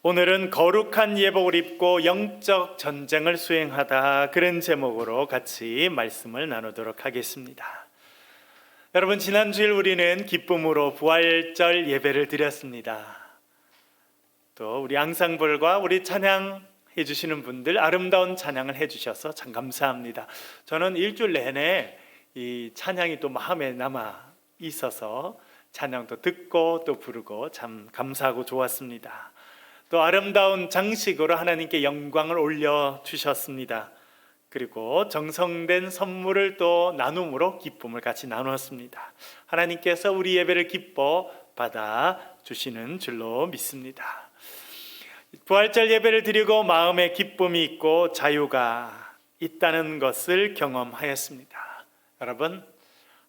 오늘은 거룩한 예복을 입고 영적 전쟁을 수행하다, 그런 제목으로 같이 말씀을 나누도록 하겠습니다. 여러분, 지난 주일 우리는 기쁨으로 부활절 예배를 드렸습니다. 또 우리 앙상블과 우리 찬양 해주시는 분들 아름다운 찬양을 해주셔서 참 감사합니다. 저는 일주일 내내 이 찬양이 또 마음에 남아 있어서 찬양도 듣고 또 부르고 참 감사하고 좋았습니다. 또 아름다운 장식으로 하나님께 영광을 올려주셨습니다. 그리고 정성된 선물을 또 나눔으로 기쁨을 같이 나누었습니다. 하나님께서 우리 예배를 기뻐 받아주시는 줄로 믿습니다. 부활절 예배를 드리고 마음에 기쁨이 있고 자유가 있다는 것을 경험하였습니다. 여러분,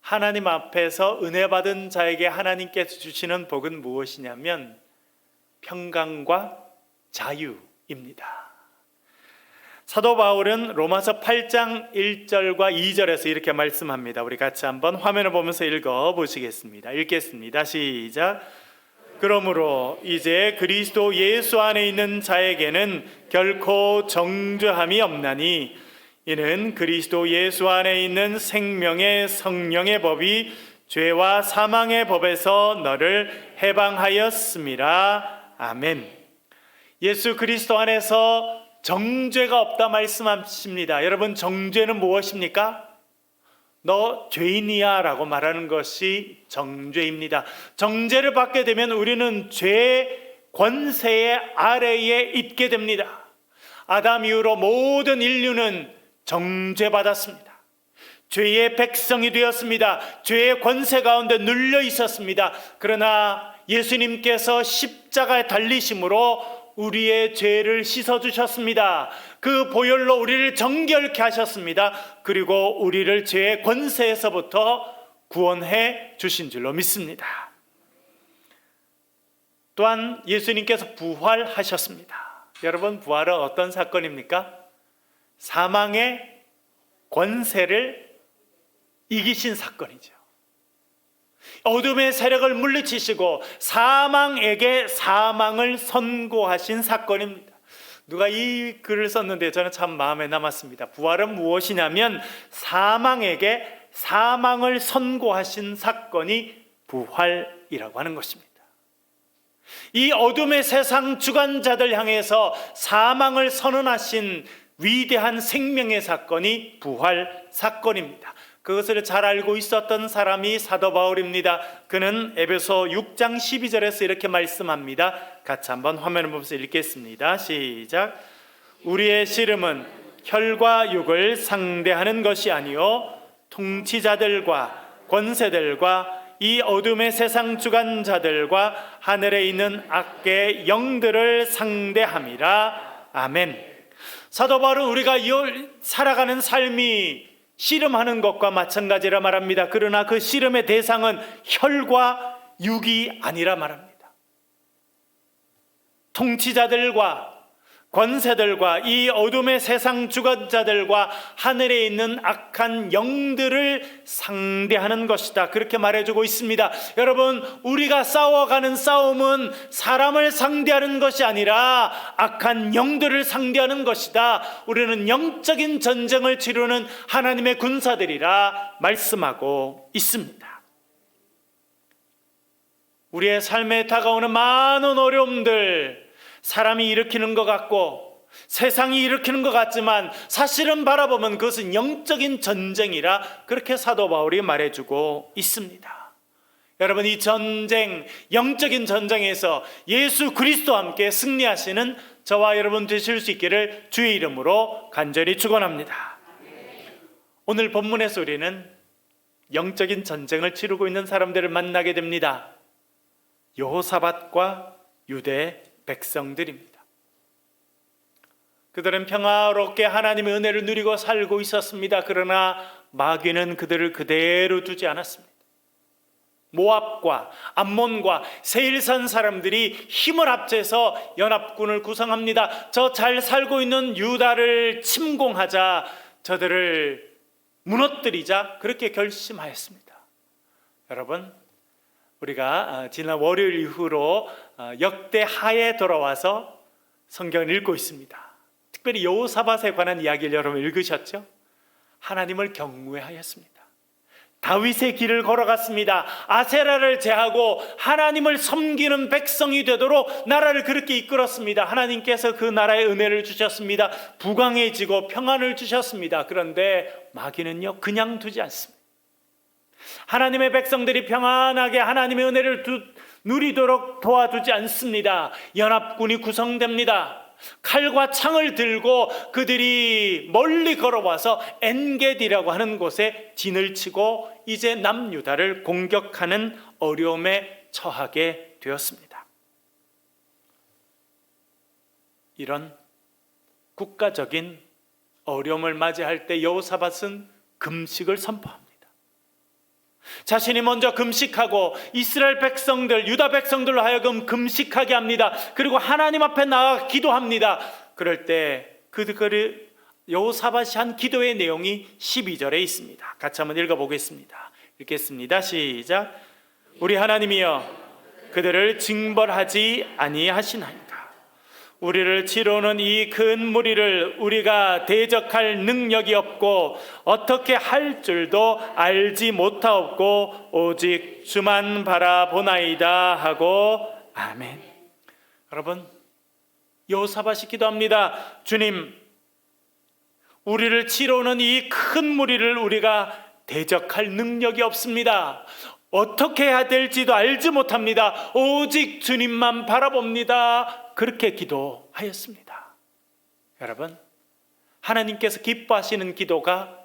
하나님 앞에서 은혜 받은 자에게 하나님께서 주시는 복은 무엇이냐면 평강과 자유입니다. 사도 바울은 로마서 8장 1절과 2절에서 이렇게 말씀합니다. 우리 같이 한번 화면을 보면서 읽어보시겠습니다. 읽겠습니다. 시작. 그러므로 이제 그리스도 예수 안에 있는 자에게는 결코 정죄함이 없나니 이는 그리스도 예수 안에 있는 생명의 성령의 법이 죄와 사망의 법에서 너를 해방하였음이라. 아멘. 예수 그리스도 안에서 정죄가 없다 말씀하십니다. 여러분, 정죄는 무엇입니까? 너 죄인이야 라고 말하는 것이 정죄입니다. 정죄를 받게 되면 우리는 죄 권세의 아래에 있게 됩니다. 아담 이후로 모든 인류는 정죄받았습니다. 죄의 백성이 되었습니다. 죄의 권세 가운데 눌려 있었습니다. 그러나 예수님께서 십자가에 달리심으로 우리의 죄를 씻어주셨습니다. 그 보혈로 우리를 정결케 하셨습니다. 그리고 우리를 죄의 권세에서부터 구원해 주신 줄로 믿습니다. 또한 예수님께서 부활하셨습니다. 여러분, 부활은 어떤 사건입니까? 사망의 권세를 이기신 사건이죠. 어둠의 세력을 물리치시고 사망에게 사망을 선고하신 사건입니다. 누가 이 글을 썼는데 저는 참 마음에 남았습니다. 부활은 무엇이냐면 사망에게 사망을 선고하신 사건이 부활이라고 하는 것입니다. 이 어둠의 세상 주관자들 향해서 사망을 선언하신 위대한 생명의 사건이 부활 사건입니다. 그것을 잘 알고 있었던 사람이 사도 바울입니다. 그는 에베소 6장 12절에서 이렇게 말씀합니다. 같이 한번 화면을 보면서 읽겠습니다. 시작. 우리의 씨름은 혈과 육을 상대하는 것이 아니요 통치자들과 권세들과 이 어둠의 세상 주관자들과 하늘에 있는 악의 영들을 상대함이라. 아멘. 사도 바울은 우리가 살아가는 삶이 씨름하는 것과 마찬가지라 말합니다. 그러나 그 씨름의 대상은 혈과 육이 아니라 말합니다. 통치자들과 권세들과 이 어둠의 세상 주관자들과 하늘에 있는 악한 영들을 상대하는 것이다, 그렇게 말해주고 있습니다. 여러분, 우리가 싸워가는 싸움은 사람을 상대하는 것이 아니라 악한 영들을 상대하는 것이다. 우리는 영적인 전쟁을 치르는 하나님의 군사들이라 말씀하고 있습니다. 우리의 삶에 다가오는 많은 어려움들, 사람이 일으키는 것 같고 세상이 일으키는 것 같지만 사실은 바라보면 그것은 영적인 전쟁이라 그렇게 사도 바울이 말해주고 있습니다. 여러분, 이 전쟁, 영적인 전쟁에서 예수 그리스도와 함께 승리하시는 저와 여러분 되실 수 있기를 주의 이름으로 간절히 축원합니다. 오늘 본문에서 우리는 영적인 전쟁을 치르고 있는 사람들을 만나게 됩니다. 여호사밧과 유대 백성들입니다. 그들은 평화롭게 하나님의 은혜를 누리고 살고 있었습니다. 그러나 마귀는 그들을 그대로 두지 않았습니다. 모압과 암몬과 세일산 사람들이 힘을 합쳐서 연합군을 구성합니다. 저 잘 살고 있는 유다를 침공하자, 저들을 무너뜨리자, 그렇게 결심하였습니다. 여러분, 우리가 지난 월요일 이후로 역대하에 돌아와서 성경을 읽고 있습니다. 특별히 여호사밧에 관한 이야기를 여러분 읽으셨죠? 하나님을 경외하였습니다. 다윗의 길을 걸어갔습니다. 아세라를 제하고 하나님을 섬기는 백성이 되도록 나라를 그렇게 이끌었습니다. 하나님께서 그 나라에 은혜를 주셨습니다. 부강해지고 평안을 주셨습니다. 그런데 마귀는요, 그냥 두지 않습니다. 하나님의 백성들이 평안하게 하나님의 은혜를 누리도록 도와주지 않습니다. 연합군이 구성됩니다. 칼과 창을 들고 그들이 멀리 걸어와서 엔게디라고 하는 곳에 진을 치고 이제 남유다를 공격하는 어려움에 처하게 되었습니다. 이런 국가적인 어려움을 맞이할 때 여호사밧은 금식을 선포합니다. 자신이 먼저 금식하고 이스라엘 백성들, 유다 백성들로 하여금 금식하게 합니다. 그리고 하나님 앞에 나가 기도합니다. 그럴 때 그들이 여호사밧이 한 기도의 내용이 12절에 있습니다. 같이 한번 읽어보겠습니다. 읽겠습니다. 시작. 우리 하나님이여, 그들을 징벌하지 아니하시나이까. 우리를 치러오는 이 큰 무리를 우리가 대적할 능력이 없고 어떻게 할 줄도 알지 못하옵고 오직 주만 바라보나이다 하고 아멘. 여러분, 여호사밧이 기도합니다. 주님, 우리를 치러오는 이 큰 무리를 우리가 대적할 능력이 없습니다. 어떻게 해야 될지도 알지 못합니다. 오직 주님만 바라봅니다. 그렇게 기도하였습니다. 여러분, 하나님께서 기뻐하시는 기도가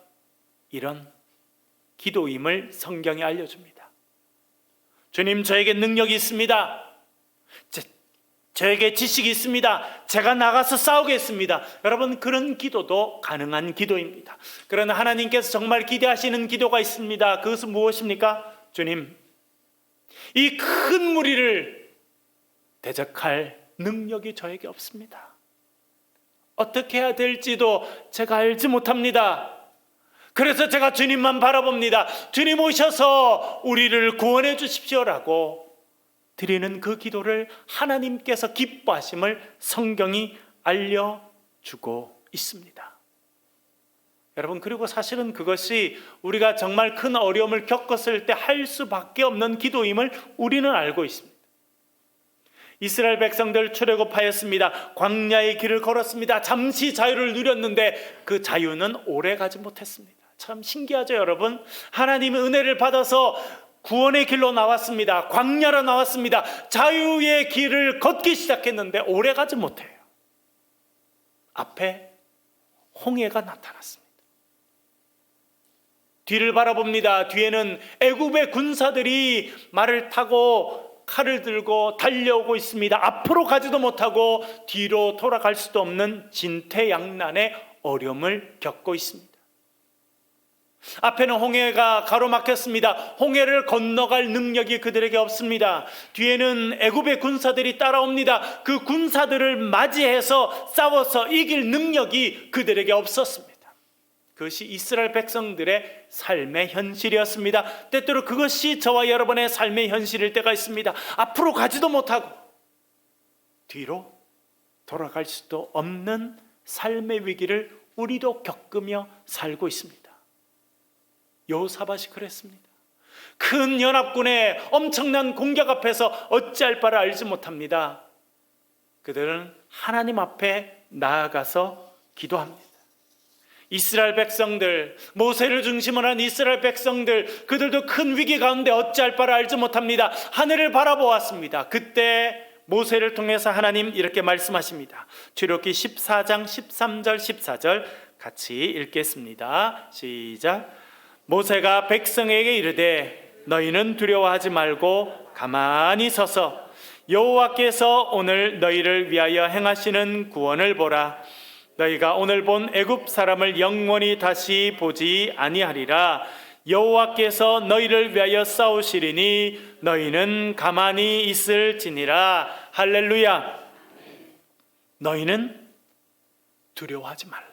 이런 기도임을 성경이 알려줍니다. 주님, 저에게 능력이 있습니다. 저에게 지식이 있습니다. 제가 나가서 싸우겠습니다. 여러분, 그런 기도도 가능한 기도입니다. 그러나 하나님께서 정말 기대하시는 기도가 있습니다. 그것은 무엇입니까? 주님, 이 큰 무리를 대적할 능력이 저에게 없습니다. 어떻게 해야 될지도 제가 알지 못합니다. 그래서 제가 주님만 바라봅니다. 주님 오셔서 우리를 구원해 주십시오라고 드리는 그 기도를 하나님께서 기뻐하심을 성경이 알려주고 있습니다. 여러분, 그리고 사실은 그것이 우리가 정말 큰 어려움을 겪었을 때 할 수밖에 없는 기도임을 우리는 알고 있습니다. 이스라엘 백성들 출애굽하였습니다. 광야의 길을 걸었습니다. 잠시 자유를 누렸는데 그 자유는 오래 가지 못했습니다. 참 신기하죠, 여러분? 하나님의 은혜를 받아서 구원의 길로 나왔습니다. 광야로 나왔습니다. 자유의 길을 걷기 시작했는데 오래 가지 못해요. 앞에 홍해가 나타났습니다. 뒤를 바라봅니다. 뒤에는 애굽의 군사들이 말을 타고 칼을 들고 달려오고 있습니다. 앞으로 가지도 못하고 뒤로 돌아갈 수도 없는 진퇴양난의 어려움을 겪고 있습니다. 앞에는 홍해가 가로막혔습니다. 홍해를 건너갈 능력이 그들에게 없습니다. 뒤에는 애굽의 군사들이 따라옵니다. 그 군사들을 맞이해서 싸워서 이길 능력이 그들에게 없었습니다. 그것이 이스라엘 백성들의 삶의 현실이었습니다. 때때로 그것이 저와 여러분의 삶의 현실일 때가 있습니다. 앞으로 가지도 못하고 뒤로 돌아갈 수도 없는 삶의 위기를 우리도 겪으며 살고 있습니다. 여호사밧이 그랬습니다. 큰 연합군의 엄청난 공격 앞에서 어찌할 바를 알지 못합니다. 그들은 하나님 앞에 나아가서 기도합니다. 이스라엘 백성들, 모세를 중심으로 한 이스라엘 백성들, 그들도 큰 위기 가운데 어찌할 바를 알지 못합니다. 하늘을 바라보았습니다. 그때 모세를 통해서 하나님 이렇게 말씀하십니다. 출애굽기 14장 13절 14절 같이 읽겠습니다. 시작. 모세가 백성에게 이르되 너희는 두려워하지 말고 가만히 서서 여호와께서 오늘 너희를 위하여 행하시는 구원을 보라. 너희가 오늘 본 애굽 사람을 영원히 다시 보지 아니하리라. 여호와께서 너희를 위하여 싸우시리니 너희는 가만히 있을지니라. 할렐루야. 너희는 두려워하지 말라.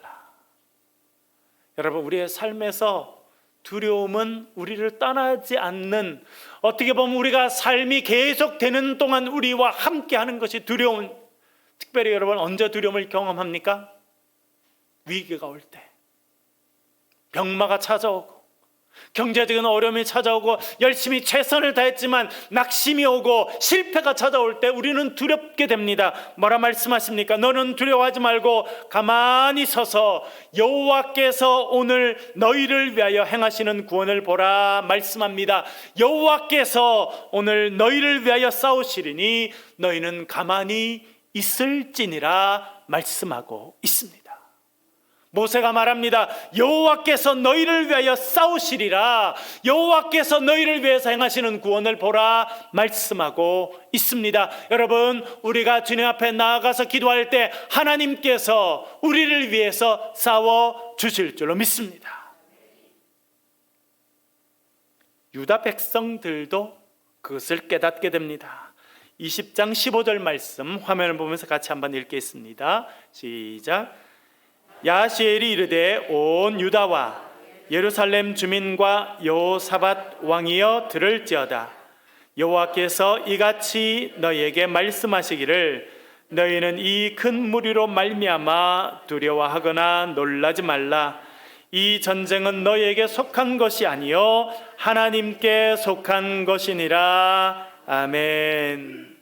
여러분, 우리의 삶에서 두려움은 우리를 떠나지 않는, 어떻게 보면 우리가 삶이 계속되는 동안 우리와 함께하는 것이 두려움, 특별히 여러분 언제 두려움을 경험합니까? 위기가 올 때, 병마가 찾아오고 경제적인 어려움이 찾아오고 열심히 최선을 다했지만 낙심이 오고 실패가 찾아올 때 우리는 두렵게 됩니다. 뭐라 말씀하십니까? 너는 두려워하지 말고 가만히 서서 여호와께서 오늘 너희를 위하여 행하시는 구원을 보라 말씀합니다. 여호와께서 오늘 너희를 위하여 싸우시리니 너희는 가만히 있을지니라 말씀하고 있습니다. 모세가 말합니다. 여호와께서 너희를 위하여 싸우시리라. 여호와께서 너희를 위해서 행하시는 구원을 보라 말씀하고 있습니다. 여러분, 우리가 주님 앞에 나아가서 기도할 때 하나님께서 우리를 위해서 싸워 주실 줄로 믿습니다. 유다 백성들도 그것을 깨닫게 됩니다. 20장 15절 말씀 화면을 보면서 같이 한번 읽겠습니다. 시작. 야시엘이 이르되 온 유다와 예루살렘 주민과 여호사밧 왕이여 들을지어다. 여호와께서 이같이 너희에게 말씀하시기를 너희는 이 큰 무리로 말미암아 두려워하거나 놀라지 말라. 이 전쟁은 너희에게 속한 것이 아니요 하나님께 속한 것이니라. 아멘.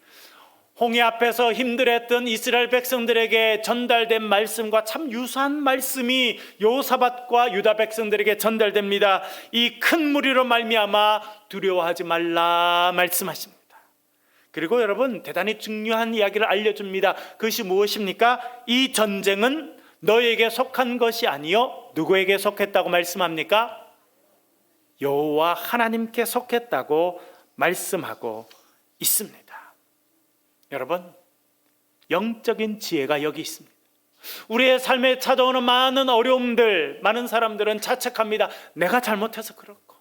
홍해 앞에서 힘들었던 이스라엘 백성들에게 전달된 말씀과 참 유사한 말씀이 여호사밧과 유다 백성들에게 전달됩니다. 이 큰 무리로 말미암아 두려워하지 말라 말씀하십니다. 그리고 여러분, 대단히 중요한 이야기를 알려줍니다. 그것이 무엇입니까? 이 전쟁은 너에게 속한 것이 아니요 누구에게 속했다고 말씀합니까? 여호와 하나님께 속했다고 말씀하고 있습니다. 여러분, 영적인 지혜가 여기 있습니다. 우리의 삶에 찾아오는 많은 어려움들, 많은 사람들은 자책합니다. 내가 잘못해서 그렇고,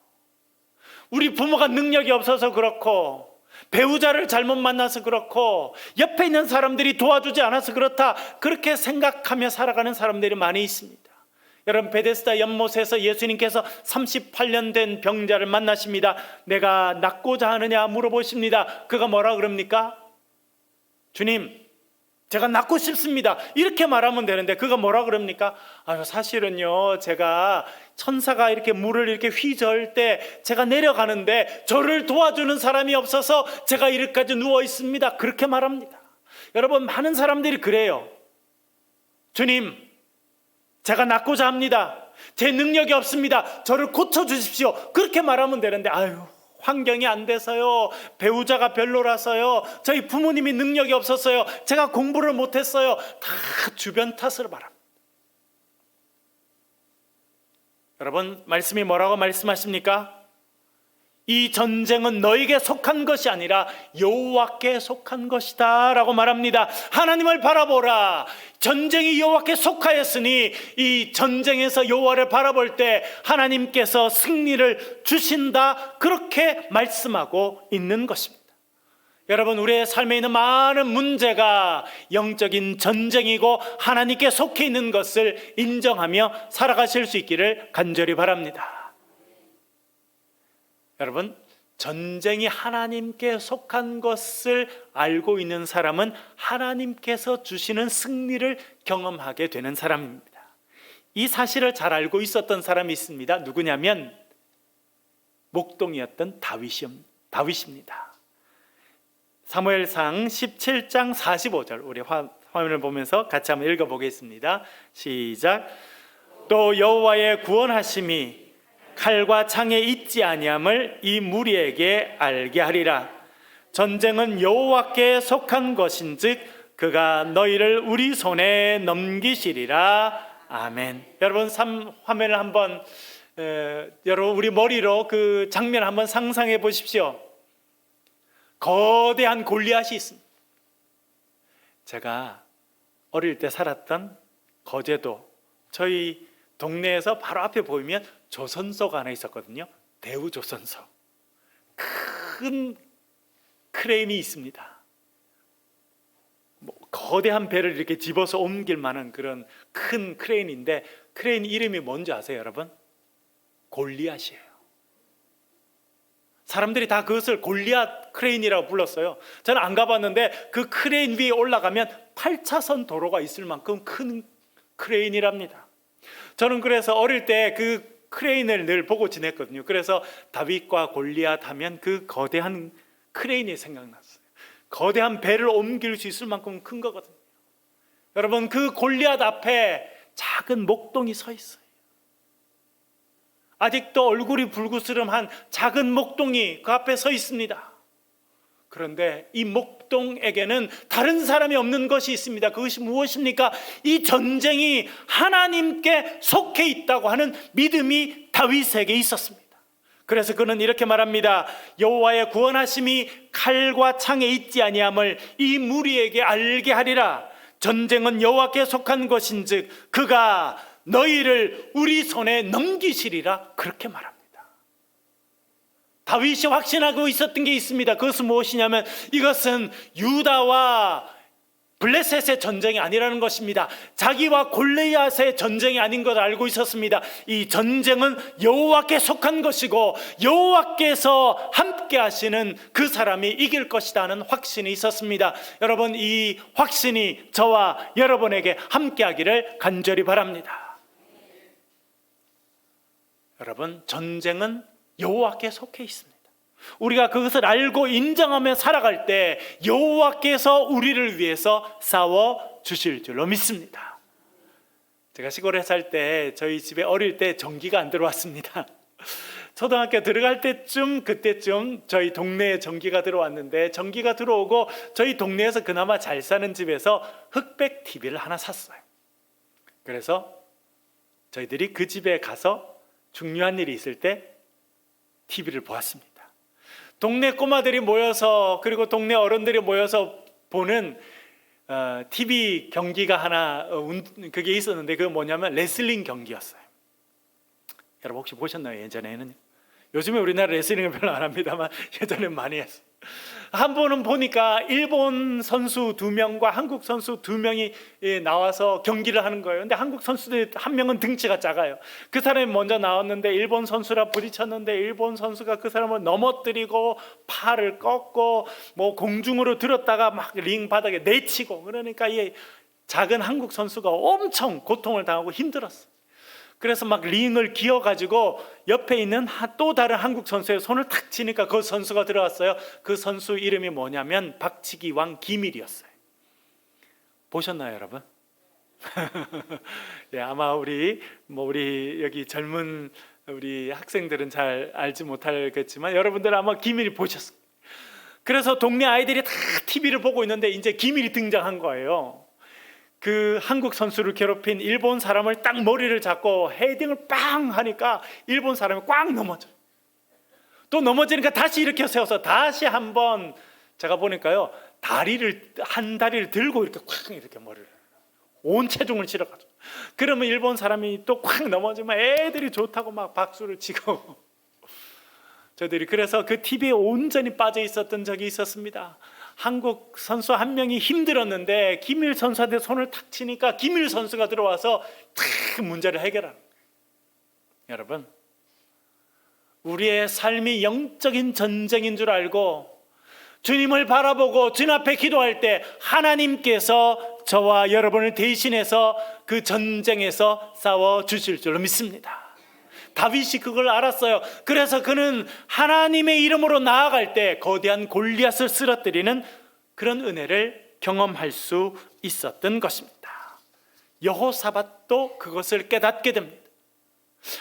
우리 부모가 능력이 없어서 그렇고, 배우자를 잘못 만나서 그렇고, 옆에 있는 사람들이 도와주지 않아서 그렇다, 그렇게 생각하며 살아가는 사람들이 많이 있습니다. 여러분, 베데스다 연못에서 예수님께서 38년 된 병자를 만나십니다. 내가 낫고자 하느냐 물어보십니다. 그가 뭐라 그럽니까? 주님, 제가 낫고 싶습니다. 이렇게 말하면 되는데 그가 뭐라 그럽니까? 사실은요, 제가 천사가 이렇게 물을 이렇게 휘저을 때 제가 내려가는데 저를 도와주는 사람이 없어서 제가 이렇게까지 누워 있습니다. 그렇게 말합니다. 여러분, 많은 사람들이 그래요. 주님, 제가 낫고자 합니다. 제 능력이 없습니다. 저를 고쳐주십시오. 그렇게 말하면 되는데 환경이 안 돼서요, 배우자가 별로라서요, 저희 부모님이 능력이 없었어요, 제가 공부를 못했어요, 다 주변 탓을 말합니다. 여러분, 말씀이 뭐라고 말씀하십니까? 이 전쟁은 너에게 속한 것이 아니라 여호와께 속한 것이다 라고 말합니다. 하나님을 바라보라. 전쟁이 여호와께 속하였으니 이 전쟁에서 여호와를 바라볼 때 하나님께서 승리를 주신다, 그렇게 말씀하고 있는 것입니다. 여러분, 우리의 삶에 있는 많은 문제가 영적인 전쟁이고 하나님께 속해 있는 것을 인정하며 살아가실 수 있기를 간절히 바랍니다. 여러분, 전쟁이 하나님께 속한 것을 알고 있는 사람은 하나님께서 주시는 승리를 경험하게 되는 사람입니다. 이 사실을 잘 알고 있었던 사람이 있습니다. 누구냐면 목동이었던 다윗입니다. 사무엘상 17장 45절 우리 화면을 보면서 같이 한번 읽어보겠습니다. 시작. 또 여호와의 구원하심이 칼과 창에 있지 아니함을 이 무리에게 알게 하리라. 전쟁은 여호와께 속한 것인즉 그가 너희를 우리 손에 넘기시리라. 아멘. 여러분, 화면을 한번 여러분 우리 머리로 그 장면을 한번 상상해 보십시오. 거대한 골리앗이 있습니다. 제가 어릴 때 살았던 거제도, 저희 동네에서 바로 앞에 보이면 조선소가 하나 있었거든요. 대우조선소. 큰 크레인이 있습니다. 거대한 배를 이렇게 집어서 옮길 만한 그런 큰 크레인인데, 크레인 이름이 뭔지 아세요, 여러분? 골리앗이에요. 사람들이 다 그것을 골리앗 크레인이라고 불렀어요. 저는 안 가봤는데 그 크레인 위에 올라가면 8차선 도로가 있을 만큼 큰 크레인이랍니다. 저는 그래서 어릴 때 그 크레인을 늘 보고 지냈거든요. 그래서 다윗과 골리앗 하면 그 거대한 크레인이 생각났어요. 거대한 배를 옮길 수 있을 만큼 큰 거거든요. 여러분, 그 골리앗 앞에 작은 목동이 서 있어요. 아직도 얼굴이 불구스름한 작은 목동이 그 앞에 서 있습니다. 그런데 이 목동에게는 다른 사람이 없는 것이 있습니다. 그것이 무엇입니까? 이 전쟁이 하나님께 속해 있다고 하는 믿음이 다윗에게 있었습니다. 그래서 그는 이렇게 말합니다. 여호와의 구원하심이 칼과 창에 있지 아니함을 이 무리에게 알게 하리라. 전쟁은 여호와께 속한 것인즉 그가 너희를 우리 손에 넘기시리라. 그렇게 말합니다. 다윗이 확신하고 있었던 게 있습니다. 그것은 무엇이냐면 이것은 유다와 블레셋의 전쟁이 아니라는 것입니다. 자기와 골리앗의 전쟁이 아닌 것을 알고 있었습니다. 이 전쟁은 여호와께 속한 것이고 여호와께서 함께 하시는 그 사람이 이길 것이다 하는 확신이 있었습니다. 여러분, 이 확신이 저와 여러분에게 함께 하기를 간절히 바랍니다. 여러분, 전쟁은 여호와께 속해 있습니다. 우리가 그것을 알고 인정하며 살아갈 때 여호와께서 우리를 위해서 싸워 주실 줄로 믿습니다. 제가 시골에 살 때 저희 집에 어릴 때 전기가 안 들어왔습니다. 초등학교 들어갈 때쯤, 그때쯤 저희 동네에 전기가 들어왔는데, 전기가 들어오고 저희 동네에서 그나마 잘 사는 집에서 흑백 TV를 하나 샀어요. 그래서 저희들이 그 집에 가서 중요한 일이 있을 때 TV를 보았습니다. 동네 꼬마들이 모여서, 그리고 동네 어른들이 모여서 보는 TV 경기가 하나 그게 있었는데, 그게 뭐냐면 레슬링 경기였어요. 여러분 혹시 보셨나요? 예전에는. 요즘에 우리나라 레슬링은 별로 안 합니다만 예전엔 많이 했어요. 한 번은 보니까 일본 선수 2명과 한국 선수 2명이 나와서 경기를 하는 거예요. 근데 한국 선수들 한 명은 등치가 작아요. 그 사람이 먼저 나왔는데 일본 선수랑 부딪혔는데 일본 선수가 그 사람을 넘어뜨리고 팔을 꺾고 뭐 공중으로 들었다가 막 링 바닥에 내치고, 그러니까 이 작은 한국 선수가 엄청 고통을 당하고 힘들었어요. 그래서 막 링을 기어가지고 옆에 있는 또 다른 한국 선수의 손을 탁 치니까 그 선수가 들어왔어요. 그 선수 이름이 뭐냐면 박치기 왕 기밀이었어요. 보셨나요, 여러분? 예, 아마 우리 여기 젊은 우리 학생들은 잘 알지 못하겠지만 여러분들 아마 기밀이 보셨어요. 그래서 동네 아이들이 다 TV를 보고 있는데 이제 기밀이 등장한 거예요. 그 한국 선수를 괴롭힌 일본 사람을 딱 머리를 잡고 헤딩을 빵 하니까 일본 사람이 꽉 넘어져요. 또 넘어지니까 다시 일으켜 세워서 다시 한번, 제가 보니까요, 한 다리를 들고 이렇게 꽉 이렇게 머리를 온 체중을 실어가지고, 그러면 일본 사람이 또 꽉 넘어지면 애들이 좋다고 막 박수를 치고 저들이, 그래서 그 TV에 온전히 빠져 있었던 적이 있었습니다. 한국 선수 한 명이 힘들었는데 김일 선수한테 손을 탁 치니까 김일 선수가 들어와서 탁 문제를 해결하는 거예요. 여러분, 우리의 삶이 영적인 전쟁인 줄 알고 주님을 바라보고 주님 앞에 기도할 때 하나님께서 저와 여러분을 대신해서 그 전쟁에서 싸워 주실 줄로 믿습니다. 다윗이 그걸 알았어요. 그래서 그는 하나님의 이름으로 나아갈 때 거대한 골리앗을 쓰러뜨리는 그런 은혜를 경험할 수 있었던 것입니다. 여호사밧도 그것을 깨닫게 됩니다.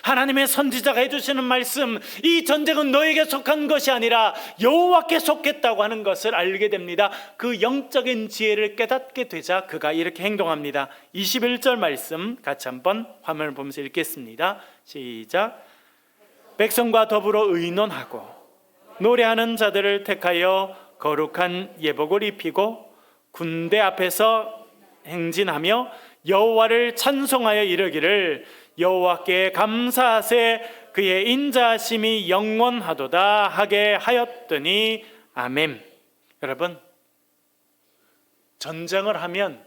하나님의 선지자가 해주시는 말씀, 이 전쟁은 너에게 속한 것이 아니라 여호와께 속했다고 하는 것을 알게 됩니다. 그 영적인 지혜를 깨닫게 되자 그가 이렇게 행동합니다. 21절 말씀 같이 한번 화면을 보면서 읽겠습니다. 시작. 백성과 더불어 의논하고 노래하는 자들을 택하여 거룩한 예복을 입히고 군대 앞에서 행진하며 여호와를 찬송하여 이르기를 여호와께 감사하세 그의 인자하심이 영원하도다 하게 하였더니 아멘. 여러분, 전쟁을 하면,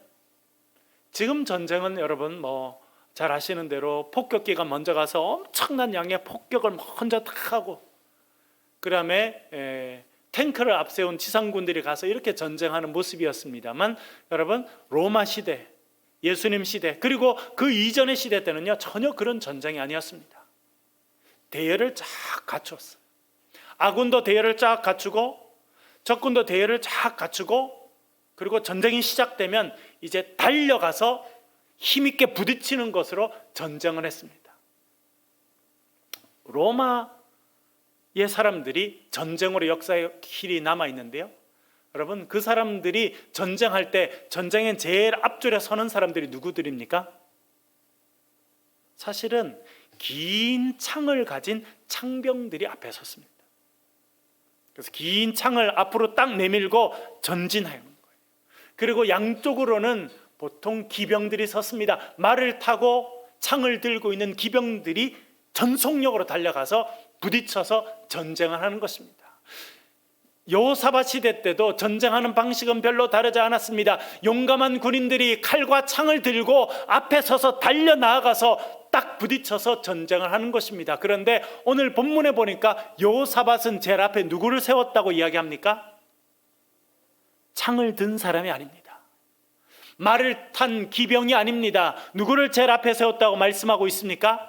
지금 전쟁은 여러분 잘 아시는 대로 폭격기가 먼저 가서 엄청난 양의 폭격을 먼저 다 하고, 그 다음에 탱크를 앞세운 지상군들이 가서 이렇게 전쟁하는 모습이었습니다만, 여러분, 로마 시대, 예수님 시대, 그리고 그 이전의 시대 때는요, 전혀 그런 전쟁이 아니었습니다. 대열을 쫙 갖추었어요. 아군도 대열을 쫙 갖추고 적군도 대열을 쫙 갖추고, 그리고 전쟁이 시작되면 이제 달려가서 힘있게 부딪히는 것으로 전쟁을 했습니다. 로마의 사람들이 전쟁으로 역사의 길이 남아있는데요, 여러분, 그 사람들이 전쟁할 때 전쟁엔 제일 앞줄에 서는 사람들이 누구들입니까? 사실은 긴 창을 가진 창병들이 앞에 섰습니다. 그래서 긴 창을 앞으로 딱 내밀고 전진하는 거예요. 그리고 양쪽으로는 보통 기병들이 섰습니다. 말을 타고 창을 들고 있는 기병들이 전속력으로 달려가서 부딪혀서 전쟁을 하는 것입니다. 여호사밧 시대 때도 전쟁하는 방식은 별로 다르지 않았습니다. 용감한 군인들이 칼과 창을 들고 앞에 서서 달려나가서 딱 부딪혀서 전쟁을 하는 것입니다. 그런데 오늘 본문에 보니까 여호사밧은 제일 앞에 누구를 세웠다고 이야기합니까? 창을 든 사람이 아닙니다. 말을 탄 기병이 아닙니다. 누구를 제일 앞에 세웠다고 말씀하고 있습니까?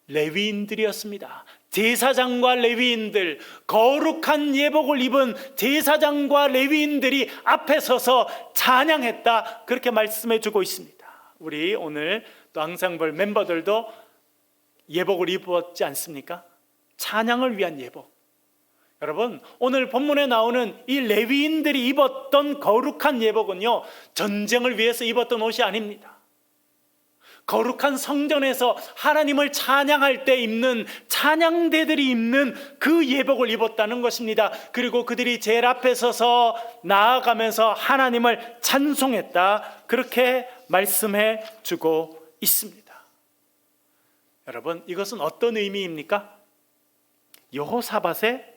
레위인들이었습니다. 제사장과 레위인들, 거룩한 예복을 입은 제사장과 레위인들이 앞에 서서 찬양했다, 그렇게 말씀해 주고 있습니다. 우리 오늘 또 항상볼 멤버들도 예복을 입었지 않습니까? 찬양을 위한 예복. 여러분, 오늘 본문에 나오는 이 레위인들이 입었던 거룩한 예복은요, 전쟁을 위해서 입었던 옷이 아닙니다. 거룩한 성전에서 하나님을 찬양할 때 입는 찬양대들이 입는 그 예복을 입었다는 것입니다. 그리고 그들이 제일 앞에 서서 나아가면서 하나님을 찬송했다, 그렇게 말씀해 주고 있습니다. 여러분, 이것은 어떤 의미입니까? 여호사밧의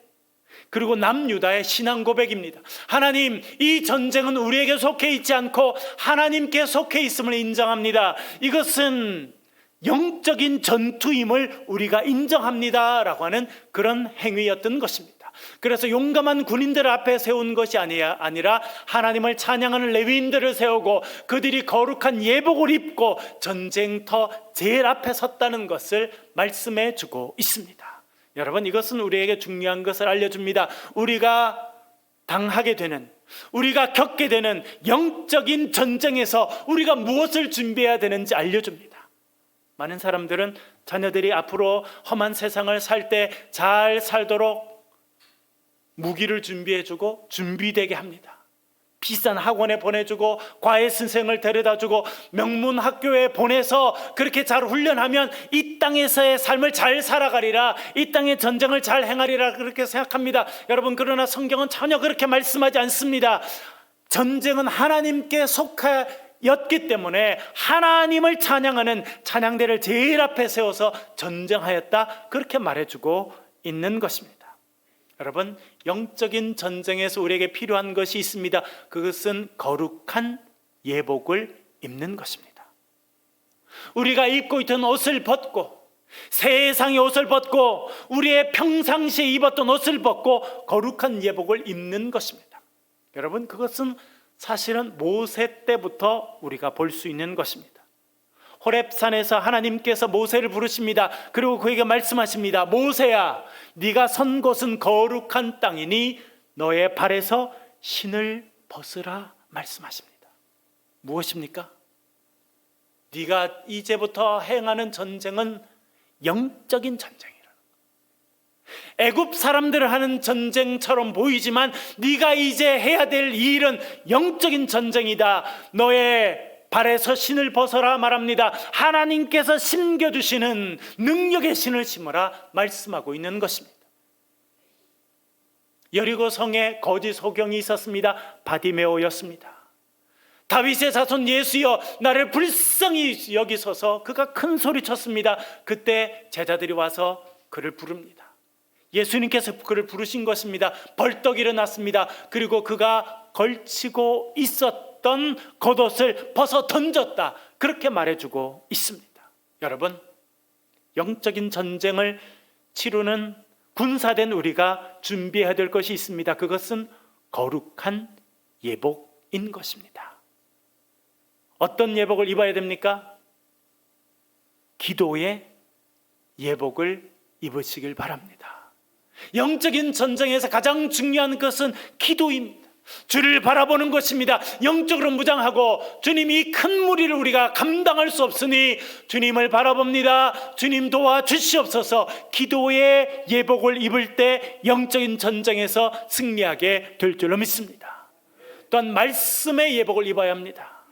그리고 남유다의 신앙 고백입니다. 하나님, 이 전쟁은 우리에게 속해 있지 않고 하나님께 속해 있음을 인정합니다. 이것은 영적인 전투임을 우리가 인정합니다 라고 하는 그런 행위였던 것입니다. 그래서 용감한 군인들 앞에 세운 것이 아니라 하나님을 찬양하는 레위인들을 세우고 그들이 거룩한 예복을 입고 전쟁터 제일 앞에 섰다는 것을 말씀해 주고 있습니다. 여러분, 이것은 우리에게 중요한 것을 알려줍니다. 우리가 당하게 되는, 우리가 겪게 되는 영적인 전쟁에서 우리가 무엇을 준비해야 되는지 알려줍니다. 많은 사람들은 자녀들이 앞으로 험한 세상을 살 때 잘 살도록 무기를 준비해주고 준비되게 합니다. 비싼 학원에 보내주고 과외 선생을 데려다주고 명문 학교에 보내서 그렇게 잘 훈련하면 이 땅에서의 삶을 잘 살아가리라, 이 땅의 전쟁을 잘 행하리라, 그렇게 생각합니다. 여러분, 그러나 성경은 전혀 그렇게 말씀하지 않습니다. 전쟁은 하나님께 속하였기 때문에 하나님을 찬양하는 찬양대를 제일 앞에 세워서 전쟁하였다, 그렇게 말해주고 있는 것입니다. 여러분, 영적인 전쟁에서 우리에게 필요한 것이 있습니다. 그것은 거룩한 예복을 입는 것입니다. 우리가 입고 있던 옷을 벗고, 세상의 옷을 벗고, 우리의 평상시에 입었던 옷을 벗고 거룩한 예복을 입는 것입니다. 여러분, 그것은 사실은 모세 때부터 우리가 볼 수 있는 것입니다. 호렙산에서 하나님께서 모세를 부르십니다. 그리고 그에게 말씀하십니다. 모세야, 네가 선 곳은 거룩한 땅이니 너의 발에서 신을 벗으라 말씀하십니다. 무엇입니까? 네가 이제부터 행하는 전쟁은 영적인 전쟁이라. 애굽 사람들을 하는 전쟁처럼 보이지만 네가 이제 해야 될 일은 영적인 전쟁이다. 너의 발에서 신을 벗어라 말합니다. 하나님께서 심겨주시는 능력의 신을 심어라 말씀하고 있는 것입니다. 여리고 성에 거짓 소경이 있었습니다. 바디메오였습니다. 다윗의 자손 예수여, 나를 불쌍히 여기소서. 그가 큰 소리 쳤습니다. 그때 제자들이 와서 그를 부릅니다. 예수님께서 그를 부르신 것입니다. 벌떡 일어났습니다. 그리고 그가 걸치고 있었던 겉옷을 벗어 던졌다, 그렇게 말해주고 있습니다. 여러분, 영적인 전쟁을 치르는 군사된 우리가 준비해야 될 것이 있습니다. 그것은 거룩한 예복인 것입니다. 어떤 예복을 입어야 됩니까? 기도의 예복을 입으시길 바랍니다. 영적인 전쟁에서 가장 중요한 것은 기도입니다. 주를 바라보는 것입니다. 영적으로 무장하고 주님이 큰 무리를 우리가 감당할 수 없으니 주님을 바라봅니다. 주님 도와주시옵소서. 기도의 예복을 입을 때 영적인 전쟁에서 승리하게 될 줄로 믿습니다. 또한 말씀의 예복을 입어야 합니다.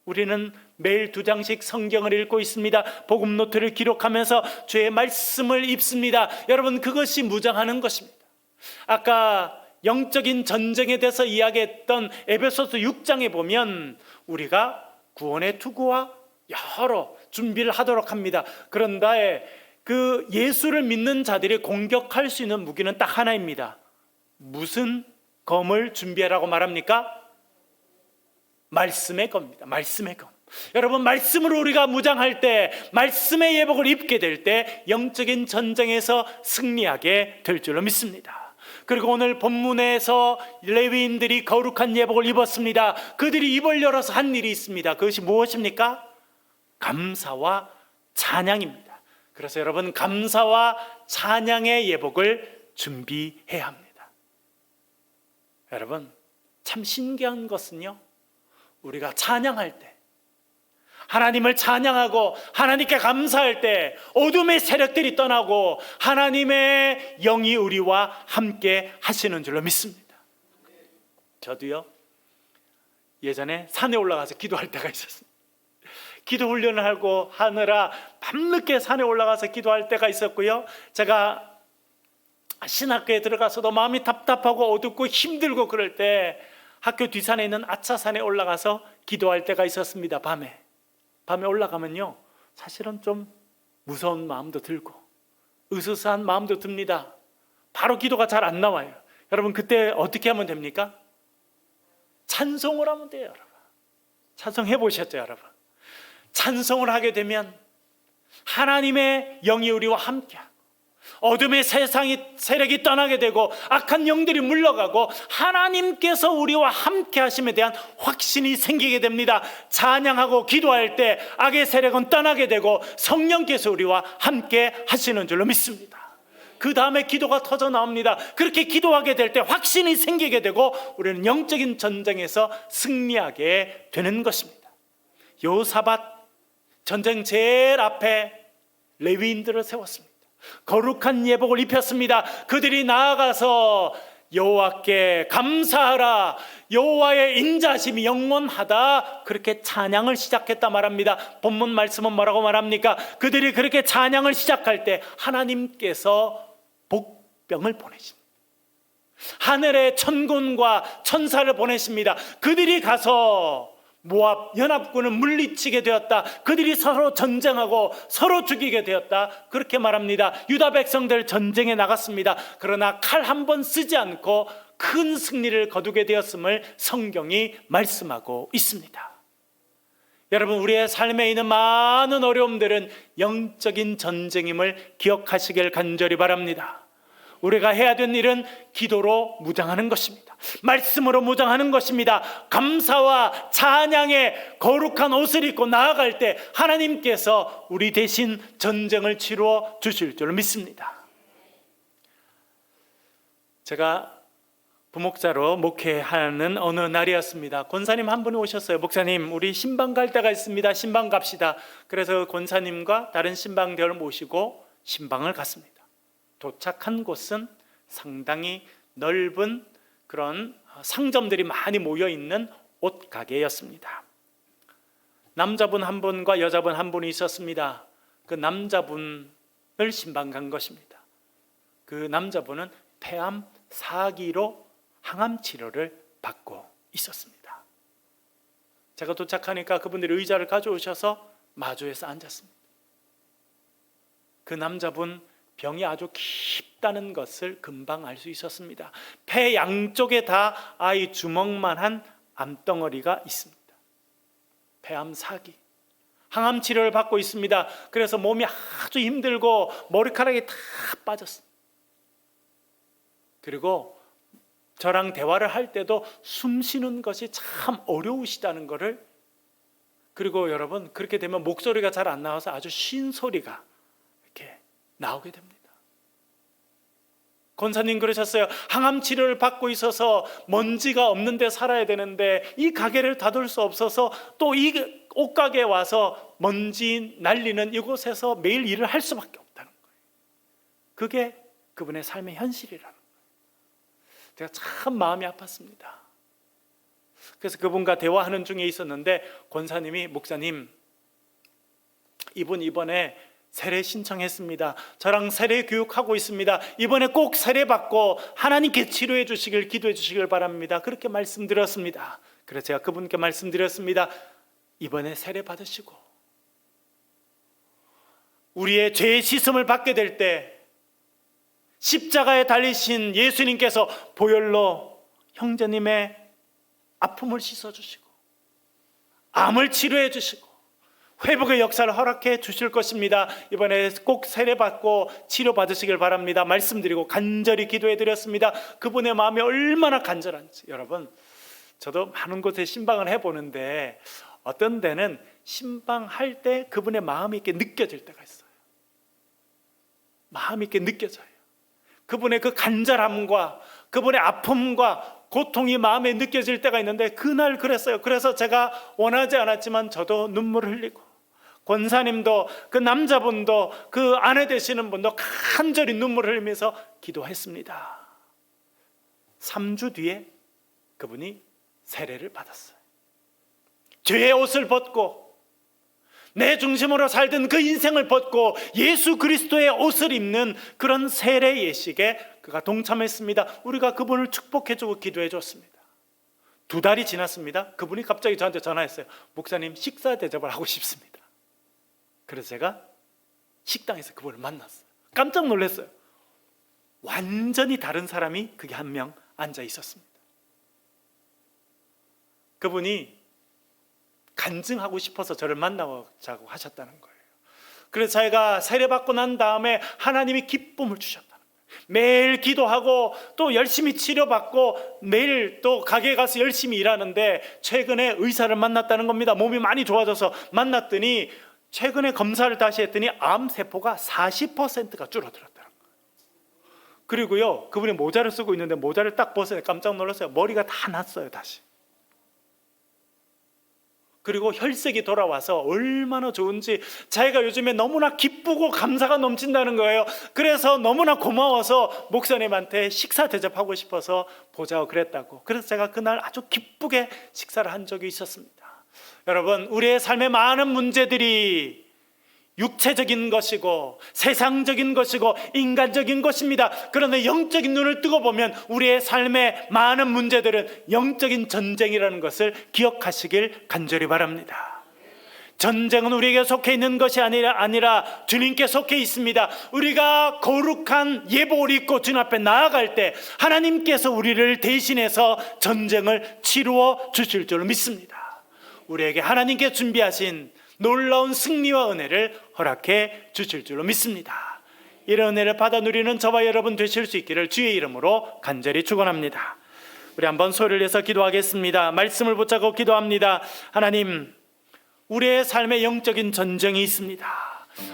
우리는 매일 2장씩 성경을 읽고 있습니다. 복음 노트를 기록하면서 주의 말씀을 입습니다. 여러분, 그것이 무장하는 것입니다. 아까 영적인 전쟁에 대해서 이야기했던 에베소서 6장에 보면 우리가 구원의 투구와 여러 준비를 하도록 합니다. 그런데 그 예수를 믿는 자들이 공격할 수 있는 무기는 딱 하나입니다. 무슨 검을 준비하라고 말합니까? 말씀의 검입니다. 말씀의 검. 여러분, 말씀으로 우리가 무장할 때, 말씀의 예복을 입게 될 때 영적인 전쟁에서 승리하게 될 줄로 믿습니다. 그리고 오늘 본문에서 레위인들이 거룩한 예복을 입었습니다. 그들이 입을 열어서 한 일이 있습니다. 그것이 무엇입니까? 감사와 찬양입니다. 그래서 여러분, 감사와 찬양의 예복을 준비해야 합니다. 여러분, 참 신기한 것은요, 우리가 찬양할 때, 하나님을 찬양하고 하나님께 감사할 때 어둠의 세력들이 떠나고 하나님의 영이 우리와 함께 하시는 줄로 믿습니다. 저도요, 예전에 산에 올라가서 기도할 때가 있었어요. 기도 훈련을 하고 하느라 밤늦게 산에 올라가서 기도할 때가 있었고요, 제가 신학교에 들어가서도 마음이 답답하고 어둡고 힘들고 그럴 때 학교 뒷산에 있는 아차산에 올라가서 기도할 때가 있었습니다. 밤에 올라가면요, 사실은 좀 무서운 마음도 들고 으스스한 마음도 듭니다. 바로 기도가 잘 안 나와요. 여러분, 그때 어떻게 하면 됩니까? 찬송을 하면 돼요. 여러분, 찬송해 보셨죠? 여러분, 찬송을 하게 되면 하나님의 영이 우리와 함께하고 어둠의 세력이 떠나게 되고 악한 영들이 물러가고 하나님께서 우리와 함께 하심에 대한 확신이 생기게 됩니다. 찬양하고 기도할 때 악의 세력은 떠나게 되고 성령께서 우리와 함께 하시는 줄로 믿습니다. 그 다음에 기도가 터져 나옵니다. 그렇게 기도하게 될 때 확신이 생기게 되고 우리는 영적인 전쟁에서 승리하게 되는 것입니다. 여호사밧 전쟁 제일 앞에 레위인들을 세웠습니다. 거룩한 예복을 입혔습니다. 그들이 나아가서 여호와께 감사하라, 여호와의 인자심이 영원하다, 그렇게 찬양을 시작했다 말합니다. 본문 말씀은 뭐라고 말합니까? 그들이 그렇게 찬양을 시작할 때 하나님께서 복병을 보내십니다. 하늘의 천군과 천사를 보내십니다. 그들이 가서 모압 연합군을 물리치게 되었다. 그들이 서로 전쟁하고 서로 죽이게 되었다. 그렇게 말합니다. 유다 백성들 전쟁에 나갔습니다. 그러나 칼 한 번 쓰지 않고 큰 승리를 거두게 되었음을 성경이 말씀하고 있습니다. 여러분, 우리의 삶에 있는 많은 어려움들은 영적인 전쟁임을 기억하시길 간절히 바랍니다. 우리가 해야 되는 일은 기도로 무장하는 것입니다. 말씀으로 무장하는 것입니다. 감사와 찬양의 거룩한 옷을 입고 나아갈 때 하나님께서 우리 대신 전쟁을 치루어 주실 줄 믿습니다. 제가 부목자로 목회하는 어느 날이었습니다. 권사님 한 분이 오셨어요. 목사님, 우리 신방 갈 데가 있습니다. 신방 갑시다. 그래서 권사님과 다른 신방대를 모시고 신방을 갔습니다. 도착한 곳은 상당히 넓은 그런 상점들이 많이 모여있는 옷가게였습니다. 남자분 한 분과 여자분 한 분이 있었습니다. 그 남자분을 신방 간 것입니다. 그 남자분은 폐암 4기로 항암 치료를 받고 있었습니다. 제가 도착하니까 그분들이 의자를 가져오셔서 마주해서 앉았습니다. 그 남자분 병이 아주 깊다는 것을 금방 알 수 있었습니다. 폐 양쪽에 다 아이 주먹만한 암덩어리가 있습니다. 폐암 4기, 항암 치료를 받고 있습니다. 그래서 몸이 아주 힘들고 머리카락이 다 빠졌습니다. 그리고 저랑 대화를 할 때도 숨 쉬는 것이 참 어려우시다는 것을, 그리고 여러분 그렇게 되면 목소리가 잘 안 나와서 아주 쉰 소리가 이렇게 나오게 됩니다. 권사님 그러셨어요. 항암 치료를 받고 있어서 먼지가 없는 데 살아야 되는데 이 가게를 닫을 수 없어서 또 이 옷가게에 와서 먼지 날리는 이곳에서 매일 일을 할 수밖에 없다는 거예요. 그게 그분의 삶의 현실이라는 거예요. 제가 참 마음이 아팠습니다. 그래서 그분과 대화하는 중에 있었는데 권사님이, 목사님, 이분 이번에 세례 신청했습니다. 저랑 세례 교육하고 있습니다. 이번에 꼭 세례 받고 하나님께 치료해 주시길, 기도해 주시길 바랍니다. 그렇게 말씀드렸습니다. 그래서 제가 그분께 말씀드렸습니다. 이번에 세례 받으시고 우리의 죄의 씻음을 받게 될 때 십자가에 달리신 예수님께서 보혈로 형제님의 아픔을 씻어주시고 암을 치료해 주시고 회복의 역사를 허락해 주실 것입니다. 이번에 꼭 세례받고 치료받으시길 바랍니다. 말씀드리고 간절히 기도해 드렸습니다. 그분의 마음이 얼마나 간절한지. 여러분, 저도 많은 곳에 신방을 해보는데 어떤 데는 신방할 때 그분의 마음이 이렇게 느껴질 때가 있어요. 마음이 이렇게 느껴져요. 그분의 그 간절함과 그분의 아픔과 고통이 마음에 느껴질 때가 있는데 그날 그랬어요. 그래서 제가 원하지 않았지만 저도 눈물을 흘리고, 권사님도, 그 남자분도, 그 아내 되시는 분도 간절히 눈물을 흘리면서 기도했습니다. 3주 뒤에 그분이 세례를 받았어요. 죄의 옷을 벗고 내 중심으로 살던 그 인생을 벗고 예수 그리스도의 옷을 입는 그런 세례 예식에 그가 동참했습니다. 우리가 그분을 축복해주고 기도해줬습니다. 2달이 지났습니다. 그분이 갑자기 저한테 전화했어요. 목사님, 식사 대접을 하고 싶습니다. 그래서 제가 식당에서 그분을 만났어요. 깜짝 놀랐어요. 완전히 다른 사람이 거기 한 명 앉아 있었습니다. 그분이 간증하고 싶어서 저를 만나자고 하셨다는 거예요. 그래서 제가 세례받고 난 다음에 하나님이 기쁨을 주셨다는 거예요. 매일 기도하고 또 열심히 치료받고 매일 또 가게에 가서 열심히 일하는데 최근에 의사를 만났다는 겁니다. 몸이 많이 좋아져서 만났더니 최근에 검사를 다시 했더니 암세포가 40%가 줄어들었다는 거예요. 그리고요, 그분이 모자를 쓰고 있는데 모자를 딱 벗어서 깜짝 놀랐어요. 머리가 다 났어요, 다시. 그리고 혈색이 돌아와서 얼마나 좋은지 자기가 요즘에 너무나 기쁘고 감사가 넘친다는 거예요. 그래서 너무나 고마워서 목사님한테 식사 대접하고 싶어서 보자고 그랬다고. 그래서 제가 그날 아주 기쁘게 식사를 한 적이 있었습니다. 여러분, 우리의 삶의 많은 문제들이 육체적인 것이고 세상적인 것이고 인간적인 것입니다. 그런데 영적인 눈을 뜨고 보면 우리의 삶의 많은 문제들은 영적인 전쟁이라는 것을 기억하시길 간절히 바랍니다. 전쟁은 우리에게 속해 있는 것이 아니라 주님께 속해 있습니다. 우리가 거룩한 예복을 입고 주님 앞에 나아갈 때 하나님께서 우리를 대신해서 전쟁을 치루어 주실 줄 믿습니다. 우리에게 하나님께 준비하신 놀라운 승리와 은혜를 허락해 주실 줄로 믿습니다. 이런 은혜를 받아 누리는 저와 여러분 되실 수 있기를 주의 이름으로 간절히 축원합니다. 우리 한번 소리를 내서 기도하겠습니다. 말씀을 붙잡고 기도합니다. 하나님, 우리의 삶에 영적인 전쟁이 있습니다.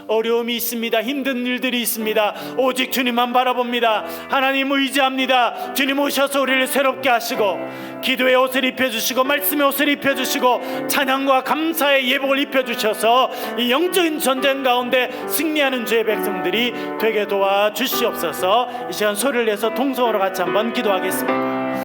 어려움이 있습니다. 힘든 일들이 있습니다. 오직 주님만 바라봅니다. 하나님 의지합니다. 주님 오셔서 우리를 새롭게 하시고 기도의 옷을 입혀주시고 말씀의 옷을 입혀주시고 찬양과 감사의 예복을 입혀주셔서 이 영적인 전쟁 가운데 승리하는 주의 백성들이 되게 도와주시옵소서. 이 시간 소리를 내서 통성으로 같이 한번 기도하겠습니다.